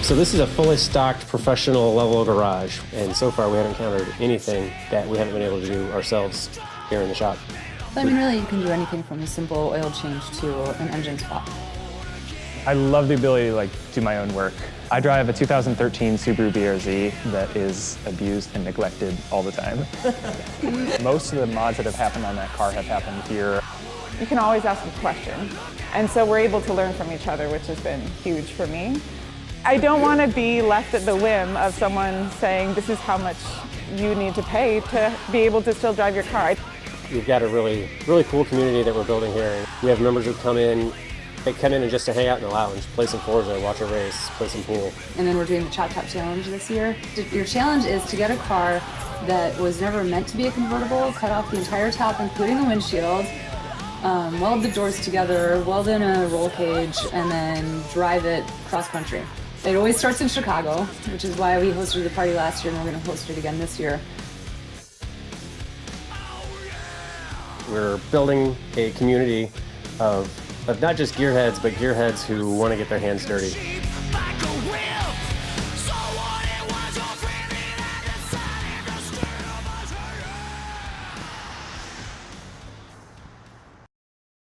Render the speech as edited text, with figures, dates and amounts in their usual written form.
So this is a fully stocked professional level garage, and so far we haven't encountered anything that we haven't been able to do ourselves here in the shop. I mean, really, you can do anything from a simple oil change to an engine swap. I love the ability to do my own work. I drive a 2013 Subaru BRZ that is abused and neglected all the time. Most of the mods that have happened on that car have happened here. You can always ask a question, and so we're able to learn from each other, which has been huge for me. I don't want to be left at the whim of someone saying this is how much you need to pay to be able to still drive your car. We've got a really cool community that we're building here. We have members who come in. They come in and just to hang out in the lounge, play some Forza, watch a race, play some pool. And then we're doing the Chop Top Challenge this year. Your challenge is to get a car that was never meant to be a convertible, cut off the entire top, including the windshield, weld the doors together, weld in a roll cage, and then drive it cross-country. It always starts in Chicago, which is why we hosted the party last year, and we're going to host it again this year. We're building a community of not just gearheads, but gearheads who want to get their hands dirty.